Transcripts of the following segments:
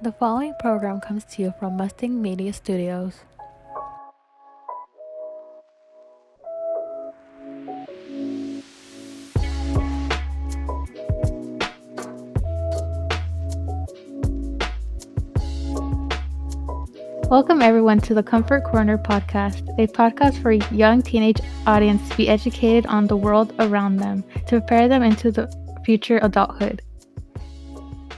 The following program comes to you from Mustang Media Studios. Welcome everyone to the Comfort Corner podcast, a podcast for young teenage audience to be educated on the world around them, to prepare them into the future adulthood.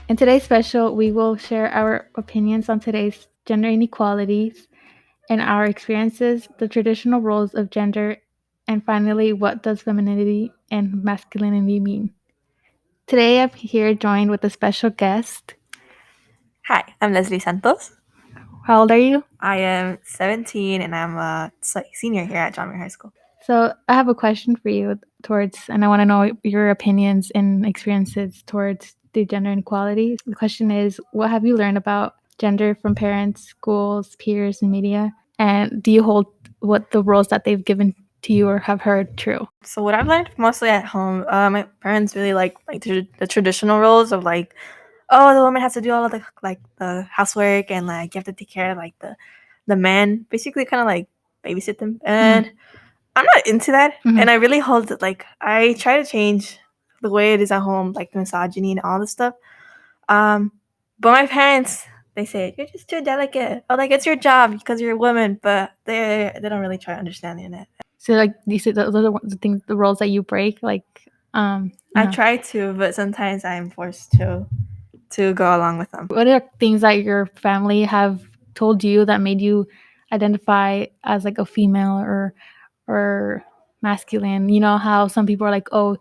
In today's special, we will share our opinions on today's gender inequalities and our experiences, the traditional roles of gender, and finally, what does femininity and masculinity mean? Today, I'm here joined with a special guest. Hi, I'm Leslie Santos. How old are you? I am 17 and I'm a senior here at John Muir High School. So, I have a question for you and I want to know your opinions and experiences towards the gender inequality. The question is, what have you learned about gender from parents, schools, peers, and media? And do you hold what the roles that they've given to you or have heard true? So what I've learned mostly at home, my parents really like the traditional roles of like, oh, the woman has to do all of the housework and like you have to take care of like the men, basically kind of like babysit them. And I'm not into that. And I really hold it like I try to change the way it is at home, like the misogyny and all this stuff. But my parents, they say you're just too delicate. Oh, like it's your job because you're a woman, but they don't really try understanding it. So, like, you said those are the things, the roles that you break. Like, I try to, but sometimes I'm forced to go along with them. What are things that your family have told you that made you identify as like a female or masculine? You know how some people are like, oh,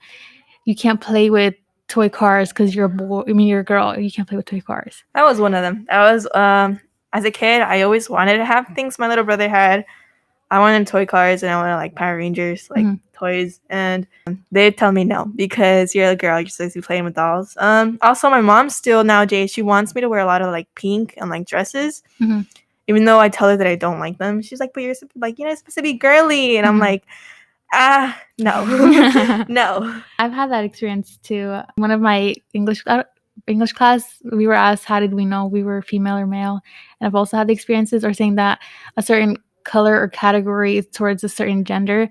you can't play with toy cars because you're a boy. I mean, you're a girl. You can't play with toy cars. That was one of them. That was as a kid, I always wanted to have things my little brother had. I wanted toy cars and I wanted like Power Rangers, like toys, and they'd tell me no because you're a girl, you're supposed to be playing with dolls. Also, my mom still nowadays she wants me to wear a lot of like pink and like dresses, even though I tell her that I don't like them. She's like, "But you're like you're supposed to be girly," and I'm like, no, no. I've had that experience too. One of my English class, we were asked how did we know we were female or male, and I've also had the experiences or saying that a certain color or category is towards a certain gender,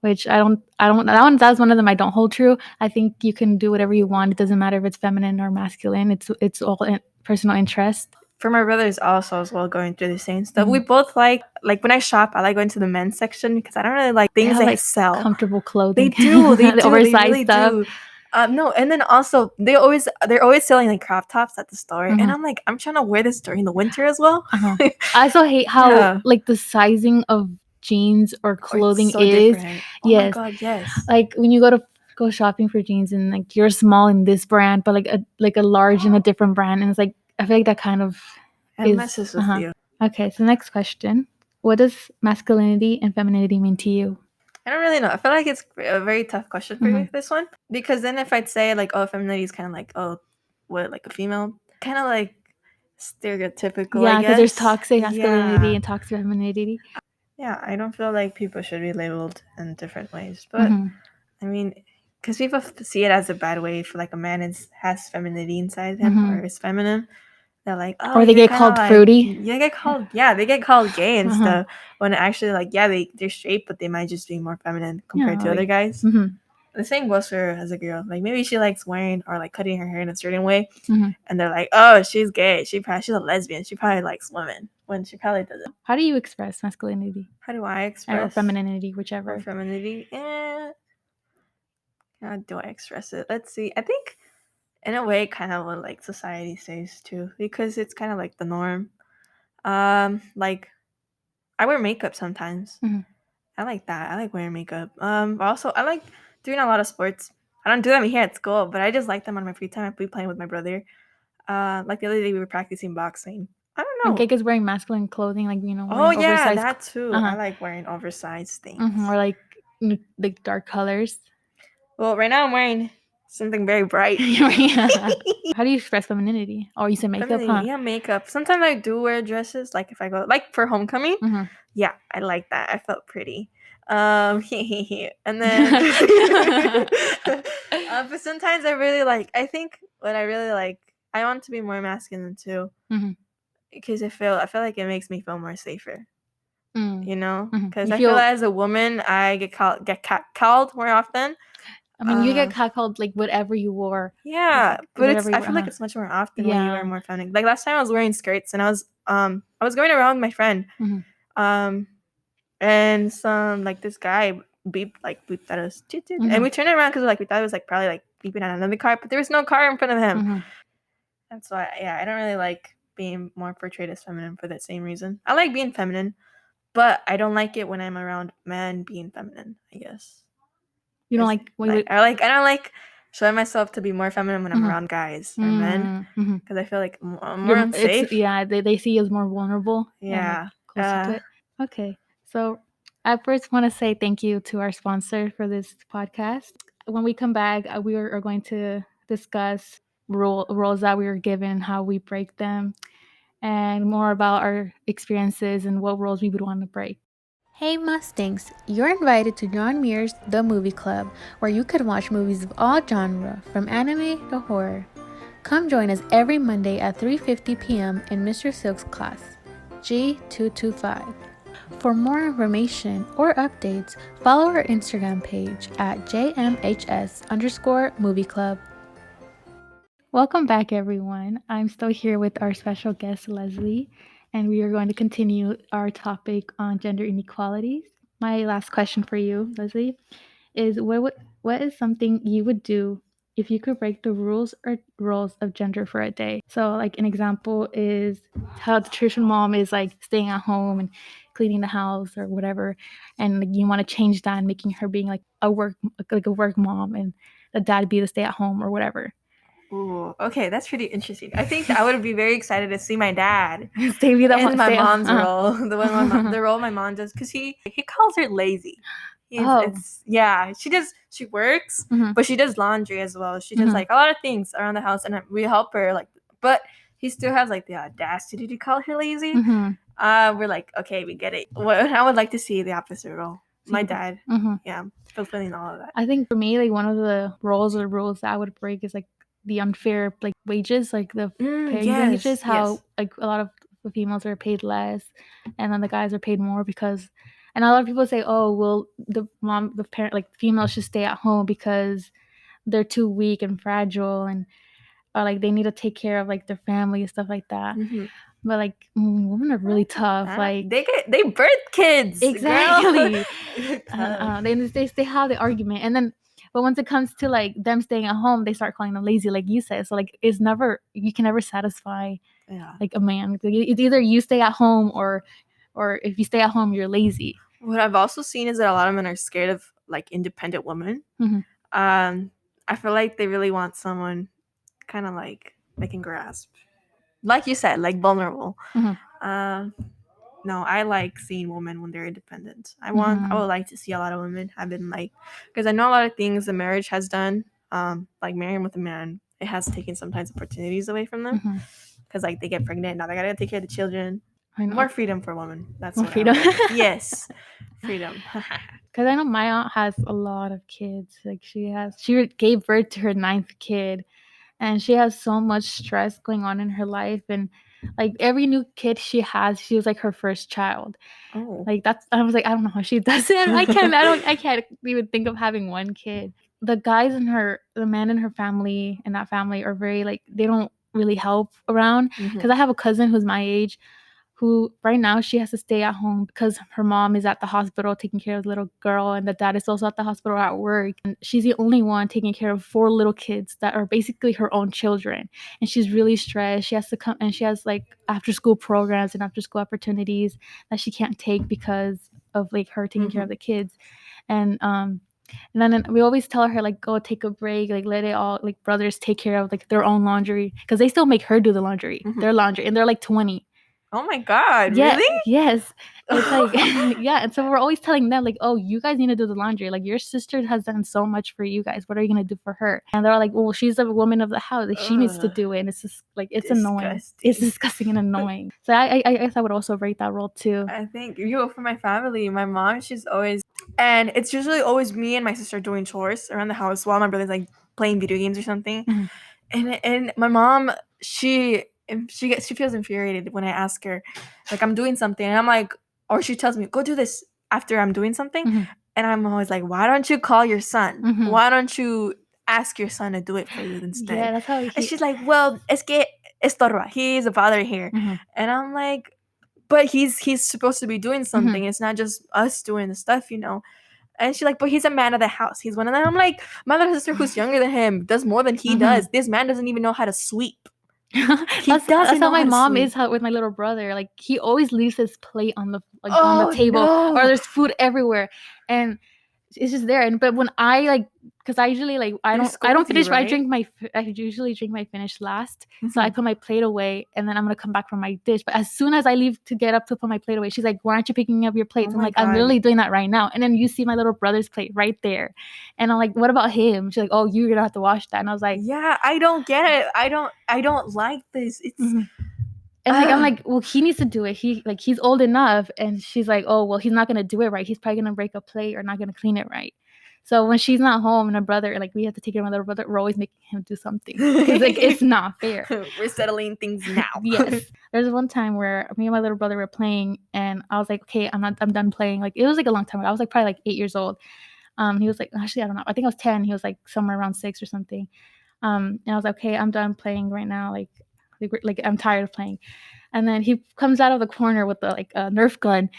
which that's one of them I don't hold true. I think you can do whatever you want. It doesn't matter if it's feminine or masculine. It's all personal interest. For my brothers also as well going through the same stuff. We both like when I shop, I like going to the men's section because I don't really like things they sell. Comfortable clothing. They do. The oversized they really stuff. Do. No, and then also they're always selling like crop tops at the store, and I'm like, I'm trying to wear this during the winter as well. I also hate how like the sizing of jeans or clothing so is. Different. Oh yes. My God, yes. Like when you go shopping for jeans and like you're small in this brand, but like a large in a different brand, and it's like I feel like that kind of messes with you. Okay, so next question: what does masculinity and femininity mean to you? I don't really know. I feel like it's a very tough question for you, this one, because then if I'd say like, oh, femininity is kind of like, oh, what, like a female, kind of like stereotypical. Yeah, because there's toxic masculinity and toxic femininity. Yeah, I don't feel like people should be labeled in different ways, but I mean, because people see it as a bad way for like a man has femininity inside him or is feminine. They're like, oh, or they get called like, fruity. They get called gay and stuff. When actually, like, yeah, they're straight, but they might just be more feminine compared to other guys. The same goes for her as a girl. Like maybe she likes wearing or like cutting her hair in a certain way, and they're like, oh, she's gay. She's a lesbian. She probably likes women when she probably doesn't. How do you express masculinity? How do I express or femininity, whichever? Or femininity. How do I express it? Let's see. I think in a way kind of what like society says too, because it's kind of like the norm. Like I wear makeup sometimes. I like that. I like wearing makeup. Also I like doing a lot of sports. I don't do them here at school, but I just like them on my free time. I be playing with my brother. Like the other day we were practicing boxing. I don't know. Like is wearing masculine clothing, like oh yeah, that too. I like wearing oversized things. Or like dark colors. Well, right now I'm wearing something very bright. How do you express femininity? Oh, you said makeup, Yeah, makeup. Sometimes I do wear dresses, like if I go like for homecoming. Yeah, I like that. I felt pretty. And then but sometimes I really like. I think what I really like I want to be more masculine too, Mhm. because I feel like it makes me feel more safer. Mm. You know, Mhm. because You I feel feel. like as a woman, I get called more often. I mean, you get called like whatever you wore. Yeah, Like, but whatever you I wore. feel like it's much more often when you wear Yeah. more feminine. Like last time I was wearing skirts and I was going around with my friend. Mhm. And some like this guy beeped at us. Toot, toot. And we turned around because like we thought it was like probably like beeping at another car, but there was no car in front of him. Mhm. And so I don't really like being more portrayed as feminine for that same reason. I like being feminine, but I don't like it when I'm around men being feminine, I guess. You don't like. Wait. I don't like showing myself to be more feminine when I'm around guys or men, because I feel like I'm more unsafe. They see you as more vulnerable. And like Yeah. closer to it. Okay, so I first want to say thank you to our sponsor for this podcast. When we come back, we are going to discuss roles that we were given, how we break them, and more about our experiences and what roles we would want to break. Hey Mustangs, you're invited to John Muir's The Movie Club, where you can watch movies of all genre, from anime to horror. Come join us every Monday at 3:50 p.m. in Mr. Silk's class, G225. For more information or updates, follow our Instagram page at JMHS_movie club. Welcome back, everyone. I'm still here with our special guest, Leslie, and we are going to continue our topic on gender inequalities. My last question for you, Leslie, is what is something you would do if you could break the rules or roles of gender for a day? So, like an example is how the traditional mom is like staying at home and cleaning the house or whatever, and like, you want to change that and making her being like a work mom, and the dad be the stay at home or whatever. Ooh, okay, that's pretty interesting. I think I would be very excited to see my dad Stay with in my mom's role, the role my mom does, because he calls her lazy. She works, but she does laundry as well. She does like a lot of things around the house, and we help her. Like, but he still has like the audacity to call her lazy. We're like, okay, we get it. I would like to see the opposite role. My dad, fulfilling all of that. I think for me, like one of the roles or rules that I would break is like the unfair like wages, like the pay wages. How like a lot of the females are paid less, and then the guys are paid more because. And a lot of people say, "Oh, well, the parent, like females should stay at home because they're too weak and fragile, and or like they need to take care of like their family and stuff like that." But like women are really tough. Like they birth kids. Exactly. They have the argument, and then but once it comes to like them staying at home, they start calling them lazy, like you said. So like you can never satisfy like a man. It's either you stay at home or if you stay at home, you're lazy. What I've also seen is that a lot of men are scared of like independent women. I feel like they really want someone kind of like they can grasp, like you said, like vulnerable. No, I like seeing women when they're independent. I would like to see a lot of women have been like, because I know a lot of things the marriage has done, like marrying with a man, it has taken sometimes opportunities away from them, because like they get pregnant, now they gotta take care of the children. More freedom for women. That's more freedom. Yes, freedom. Because I know my aunt has a lot of kids. Like she gave birth to her 9th kid, and she has so much stress going on in her life, and like every new kid she has, she was like her first child. Like I was like, I don't know how she does it. I can't even think of having one kid. The men in her family and that family are very like, they don't really help around, because I have a cousin who's my age who right now she has to stay at home because her mom is at the hospital taking care of the little girl, and the dad is also at the hospital at work, and she's the only one taking care of 4 little kids that are basically her own children, and she's really stressed. She has to come, and she has like after school programs and after school opportunities that she can't take because of like her taking care of the kids. And then we always tell her like, go take a break, like let it all like brothers take care of like their own laundry, because they still make her do the laundry, their laundry, and they're like 20. Oh my God, Yeah, really? Yes. It's like, yeah. And so we're always telling them, like, oh, you guys need to do the laundry. Like, your sister has done so much for you guys. What are you going to do for her? And they're like, well, she's a woman of the house. Like, she needs to do it. And it's just, like, it's annoying. It's disgusting and annoying. So I guess I would also break that role, too. I think, for my family, my mom, she's always, and it's usually always me and my sister doing chores around the house while my brother's, like, playing video games or something. And my mom, she feels infuriated when I ask her, like, I'm doing something, and I'm like, or she tells me, go do this after I'm doing something, Mhm. and I'm always like, why don't you call your son? Mhm. Why don't you ask your son to do it for you instead? Yeah, that's how And she's like, well, es que estorba. He's a father here. Mhm. And I'm like, but he's supposed to be doing something. It's not just us doing the stuff, you know. And she's like, but he's a man of the house. He's one of them. I'm like, my little sister who's younger than him does more than he does. This man doesn't even know how to sweep. That's how my mom is with my little brother. Like, he always leaves his plate on the on the table, or there's food everywhere, and it's just there. And but when I like, because I usually like I don't finish. I usually drink my finish last, so I put my plate away, and then I'm gonna come back for my dish. But as soon as I leave to get up to put my plate away, she's like, "Why aren't you picking up your plates?" I'm like, "I'm literally doing that right now." And then you see my little brother's plate right there, and I'm like, "What about him?" She's like, "Oh, you're gonna have to wash that." And I was like, yeah, I don't get it. I don't like this. It's and like I'm like, well, he needs to do it. He's old enough. And she's like, oh, well, he's not gonna do it right. He's probably gonna break a plate or not gonna clean it right. So when she's not home and her brother, like, we have to take care of my little brother, we're always making him do something because like it's not fair. We're settling things now. Yes. There's one time where me and my little brother were playing, and I was like, okay, I'm done playing. Like, it was like a long time ago. I was like probably like 8 years old. He was like, actually, I don't know. I think I was 10. He was like somewhere around 6 or something. And I was like, okay, I'm done playing right now. Like I'm tired of playing. And then he comes out of the corner with a Nerf gun,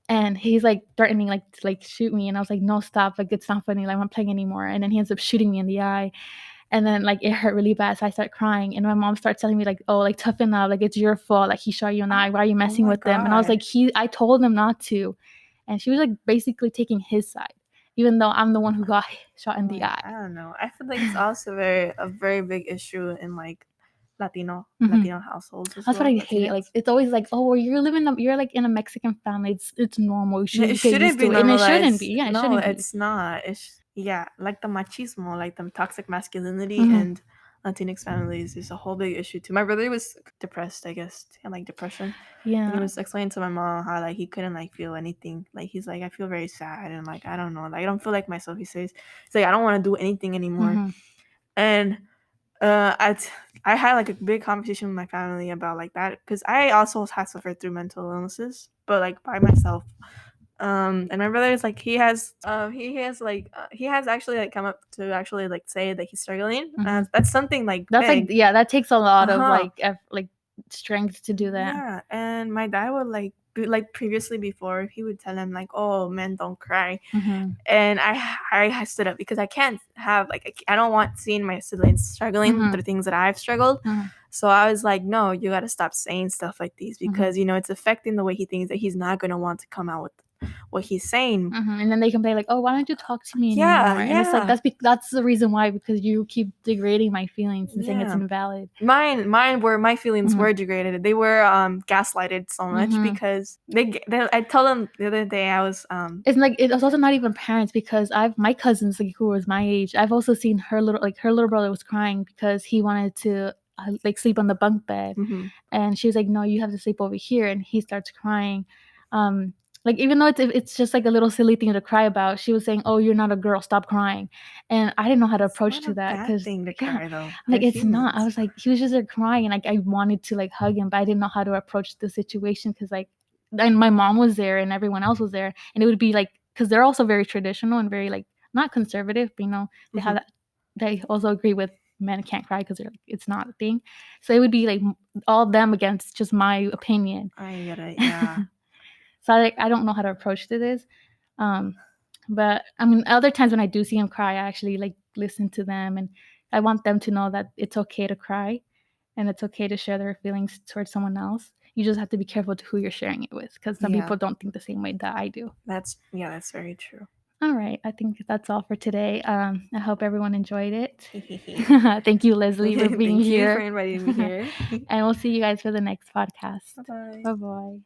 and he's like threatening to like shoot me. And I was like, no, stop, like it's not funny, like I'm not playing anymore. And then he ends up shooting me in the eye, and then like it hurt really bad. So I start crying, and my mom starts telling me like, oh, like toughen up, like it's your fault, like he shot you in the eye, why are you messing with them? And I was like, I told him not to. And she was like basically taking his side, even though I'm the one who got shot in the eye. I don't know. I feel like it's also a very big issue in like Latino households. That's what I hate. Like, it's always like, oh, well, you're like in a Mexican family. It's normal. You should get used to it. And it shouldn't be. Yeah, no, it's not. It's like the machismo, like the toxic masculinity and Latinx families is a whole big issue too. My brother was depressed, I guess, and like depression. Yeah. And he was explaining to my mom how like he couldn't like feel anything. Like he's like, I feel very sad, and like I don't know, like I don't feel like myself. He says, he's like, I don't want to do anything anymore. And I had like a big conversation with my family about like that, because I also have suffered through mental illnesses, but like by myself. And my brother is like, he has actually like come up to actually like say that he's struggling. That's something like that's big. like, yeah, that takes a lot of like strength to do that. Yeah, and my dad would like previously before, he would tell him like, oh, men don't cry. And I stood up because I can't have like, I don't want seeing my siblings struggling through things that I've struggled. So I was like, no, you got to stop saying stuff like these, because you know it's affecting the way he thinks, that he's not going to want to come out with what he's saying. And then they complain like, oh, why don't you talk to me anymore? And it's like, that's the reason why, because you keep degrading my feelings and saying it's invalid. Mine were, my feelings were degraded. They were gaslighted so much, because I told them the other day, I was it's like, it's also not even parents, because my cousins, like, who was my age, I've also seen her little brother was crying because he wanted to like sleep on the bunk bed, and she was like, no, you have to sleep over here, and he starts crying. Like, even though it's just like a little silly thing to cry about, she was saying, oh, you're not a girl, stop crying. And I didn't know how to approach to that, because like, it's not. I was like, he was just there crying, and like I wanted to like hug him, but I didn't know how to approach the situation, because like, and my mom was there and everyone else was there, and it would be like, because they're also very traditional and very like not conservative, but you know, they have that, they also agree with men can't cry because it's not a thing. So it would be like all them against just my opinion. I get it, yeah. So I don't know how to approach to this. But I mean, other times when I do see him cry, I actually like listen to them, and I want them to know that it's okay to cry, and it's okay to share their feelings towards someone else. You just have to be careful to who you're sharing it with, because some people don't think the same way that I do. That's very true. All right, I think that's all for today. I hope everyone enjoyed it. Thank you, Leslie, for being here. Thank you for inviting me here. And we'll see you guys for the next podcast. Bye-bye. Bye-bye.